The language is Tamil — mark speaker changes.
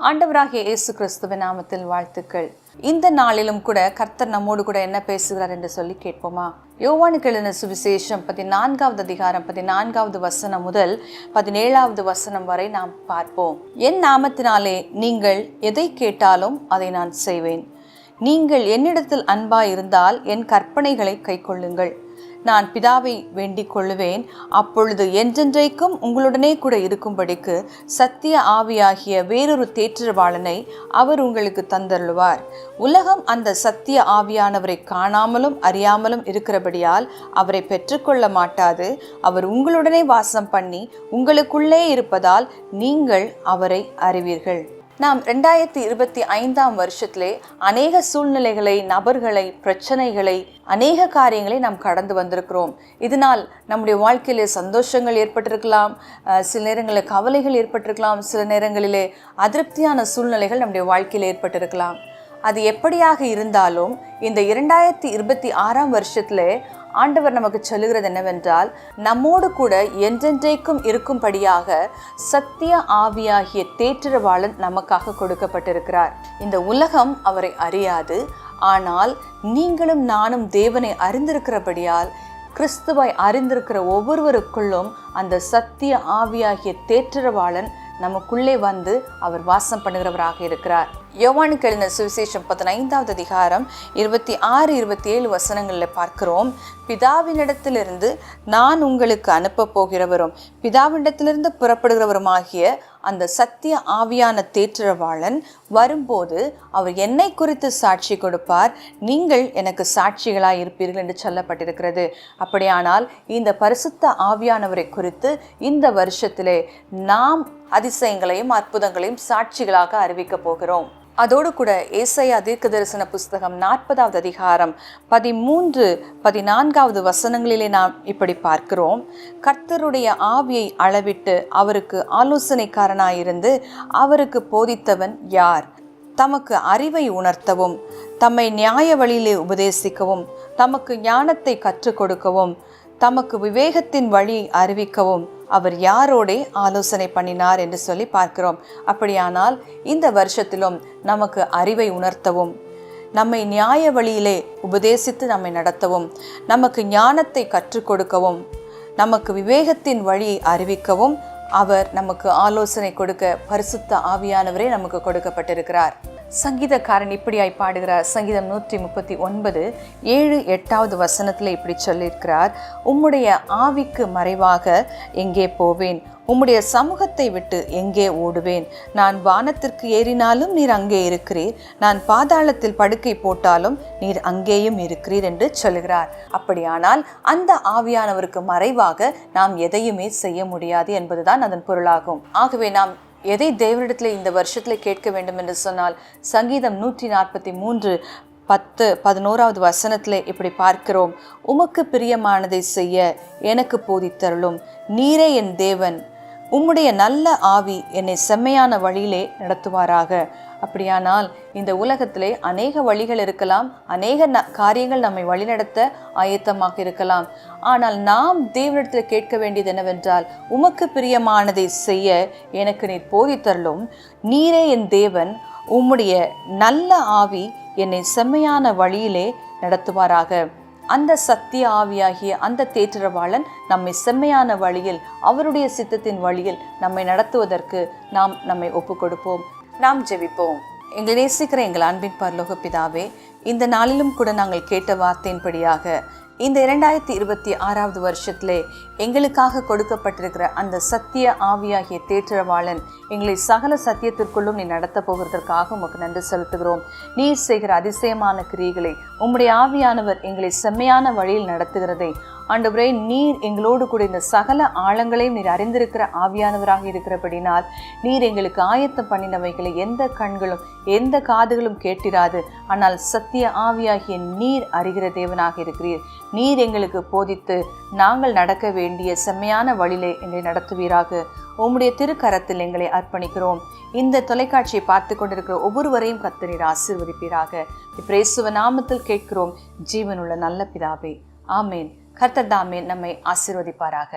Speaker 1: ஆண்டவராகிய இயேசு கிறிஸ்துவின் நாமத்தில் வாழ்த்துக்கள். இந்த நாளிலும் கூட கர்த்தர் நம்மோடு கூட என்ன பேசுகிறார் என்று சொல்லி கேட்போமா? யோவானுக்கு எழுதின சுவிசேஷம் 14வது அதிகாரம் 14வது வசனம் முதல் 17வது வசனம் வரை நாம் பார்ப்போம். என் நாமத்தினாலே நீங்கள் எதை கேட்டாலும் அதை நான் செய்வேன். நீங்கள் என்னிடத்தில் அன்பாய் இருந்தால் என் கற்பனைகளை கைக்கொள்ளுங்கள். நான் பிதாவை வேண்டிக் கொள்ளுவேன், அப்பொழுது என்றென்றைக்கும் உங்களுடனே கூட இருக்கும்படிக்கு சத்திய ஆவியாகிய வேறொரு தேற்றரவாளனை அவர் உங்களுக்கு தந்தருளுவார். உலகம் அந்த சத்திய ஆவியானவரை காணாமலும் அறியாமலும் இருக்கிறபடியால் அவரை பெற்றுக்கொள்ள மாட்டாது. அவர் உங்களுடனே வாசம் பண்ணி உங்களுக்குள்ளே இருப்பதால் நீங்கள் அவரை அறிவீர்கள். நாம் 2025ஆம் வருஷத்திலே அநேக சூழ்நிலைகளை, நபர்களை, பிரச்சனைகளை, அநேக காரியங்களை நாம் கடந்து வந்திருக்கிறோம். இதனால் நம்முடைய வாழ்க்கையிலே சந்தோஷங்கள் ஏற்பட்டிருக்கலாம், சில நேரங்களில் கவலைகள் ஏற்பட்டிருக்கலாம், சில நேரங்களிலே அதிருப்தியான சூழ்நிலைகள் நம்முடைய வாழ்க்கையில் ஏற்பட்டிருக்கலாம். அது எப்படியாக இருந்தாலும் இந்த 2026ஆம் வருஷத்திலே ஆண்டவர் நமக்கு சொல்லுகிறது என்னவென்றால், நம்மோடு கூட என்றென்றைக்கும் இருக்கும்படியாக சத்திய ஆவியாகிய தேற்றரவாளன் நமக்காக கொடுக்கப்பட்டிருக்கிறார். இந்த உலகம் அவரை அறியாது, ஆனால் நீங்களும் நானும் தேவனை அறிந்திருக்கிறபடியால் கிறிஸ்துவை அறிந்திருக்கிற ஒவ்வொருவருக்குள்ளும் அந்த சத்திய ஆவியாகிய தேற்றரவாளன் நமக்குள்ளே வந்து அவர் வாசம் பண்ணுகிறவராக இருக்கிறார். யோவானுக்கு எழுதின சுவிசேஷம் 15வது அதிகாரம் 26-27 வசனங்களில் பார்க்கிறோம். பிதாவினிடத்திலிருந்து நான் உங்களுக்கு அனுப்ப போகிறவரும் பிதாவினிடத்திலிருந்து புறப்படுகிறவருமாகிய அந்த சத்திய ஆவியான தேற்றரவாளன் வரும்போது அவர் என்னை குறித்து சாட்சி கொடுப்பார். நீங்கள் எனக்கு சாட்சிகளாய் இருப்பீர்கள் என்று சொல்லப்பட்டிருக்கிறது. அப்படியானால் இந்த பரிசுத்த ஆவியானவரை குறித்து இந்த வருஷத்திலே நாம் அதிசயங்களையும் அற்புதங்களையும் சாட்சிகளாக அறிவிக்க போகிறோம். அதோடு கூட ஏசாயா தீர்க்கதரிசன புஸ்தகம் 40வது அதிகாரம் 13-14வது வசனங்களிலே நாம் இப்படி பார்க்கிறோம். கர்த்தருடைய ஆவியை அளவிட்டு அவருக்கு ஆலோசனைக்காரனாயிருந்து அவருக்கு போதித்தவன் யார்? தமக்கு அறிவை உணர்த்தவும், தம்மை நியாய வழியிலே உபதேசிக்கவும், தமக்கு ஞானத்தை கற்றுக் கொடுக்கவும், தமக்கு விவேகத்தின் வழி அறிவிக்கவும் அவர் யாரோடே ஆலோசனை பண்ணினார் என்று சொல்லி பார்க்கிறோம். அப்படியானால் இந்த வருஷத்திலும் நமக்கு அறிவை உணர்த்தவும், நம்மை நியாய வழியிலே உபதேசித்து நம்மை நடத்தவும், நமக்கு ஞானத்தை கற்றுக் கொடுக்கவும், நமக்கு விவேகத்தின் வழி அறிவிக்கவும் அவர் நமக்கு ஆலோசனை கொடுக்க பரிசுத்த ஆவியானவரே நமக்கு கொடுக்கப்பட்டிருக்கிறார். சங்கீதக்காரன் இப்படியாய் பாடுகிறார். சங்கீதம் 139 7-8வது வசனத்தில் இப்படி சொல்லியிருக்கிறார். உம்முடைய ஆவிக்கு மறைவாக எங்கே போவேன்? உம்முடைய சமூகத்தை விட்டு எங்கே ஓடுவேன்? நான் வானத்திற்கு ஏறினாலும் நீர் அங்கே இருக்கிறீர், நான் பாதாளத்தில் படுக்கை போட்டாலும் நீர் அங்கேயும் இருக்கிறீர் என்று சொல்கிறார். அப்படியானால் அந்த ஆவியானவருக்கு மறைவாக நாம் எதையுமே செய்ய முடியாது என்பதுதான் அதன் பொருளாகும். ஆகவே நாம் எதை தேவனிடத்தில் இந்த வருஷத்தில் கேட்க வேண்டும் என்று சொன்னால், சங்கீதம் 143:10-11வது வசனத்தில் இப்படி பார்க்கிறோம். உமக்கு பிரியமானதை செய்ய எனக்கு போதித்தருளும். நீரே என் தேவன், உம்முடைய நல்ல ஆவி என்னை செம்மையான வழியிலே நடத்துவாராக. அப்படியானால் இந்த உலகத்திலே அநேக வழிகள் இருக்கலாம், அநேக காரியங்கள் நம்மை வழிநடத்த ஆயத்தமாக இருக்கலாம். ஆனால் நாம் தேவனிடத்தில் கேட்க வேண்டியது என்னவென்றால், உமக்கு பிரியமானதை செய்ய எனக்கு நீர் போதித்தருளும். நீரே என் தேவன், உம்முடைய நல்ல ஆவி என்னை செம்மையான வழியிலே நடத்துவாராக. அந்த சத்திய ஆவியாகிய அந்த தேற்றரவாளன் நம்மை செம்மையான வழியில், அவருடைய சித்தத்தின் வழியில் நம்மை நடத்துவதற்கு நாம் நம்மை ஒப்பு கொடுப்போம். நாம் ஜெபிப்போம். எங்களை நேசிக்கிற எங்கள் அன்பின் பரலோக பிதாவே, இந்த நாளிலும் கூட நாங்கள் கேட்ட வார்த்தையின்படியாக இந்த 2026வது வருஷத்திலே எங்களுக்காக கொடுக்கப்பட்டிருக்கிற அந்த சத்திய ஆவியாகிய தேற்றரவாளன் எங்களை சகல சத்தியத்திற்குள்ளும் நீ நடத்த போகிறதற்காக உமக்கு நன்றி செலுத்துகிறோம். நீர் செய்கிற அதிசயமான கிரியைகளை, உம்முடைய ஆவியானவர் எங்களை செம்மையான வழியில் நடத்துகிறதை ஆண்டவரே, நீர் எங்களோடு கூட இந்த சகல ஆழங்களையும் நீர் அறிந்திருக்கிற ஆவியானவராக இருக்கிறபடினால் நீர் எங்களுக்கு ஆயத்தம் பண்ணினவைகளை எந்த கண்களும் எந்த காதுகளும் கேட்டிராது. ஆனால் சத்திய ஆவியாகிய நீர் அறிகிற தேவனாக இருக்கிறீர். நீர் எங்களுக்கு போதித்து நாங்கள் நடக்க வேண்டிய செம்மையான வழியிலே எங்களை நடத்துவீராக. உம்முடைய திருக்கரத்தில் எங்களை அர்ப்பணிக்கிறோம். இந்த தொலைக்காட்சியை பார்த்து கொண்டிருக்கிற ஒவ்வொருவரையும் கர்த்தர் ஆசீர்வதிப்பீராக. இயேசுவின் நாமத்தில் கேட்கிறோம், ஜீவனுள்ள நல்ல பிதாவே, ஆமேன். கர்த்தர் தாமே நம்மை ஆசீர்வதிப்பாராக.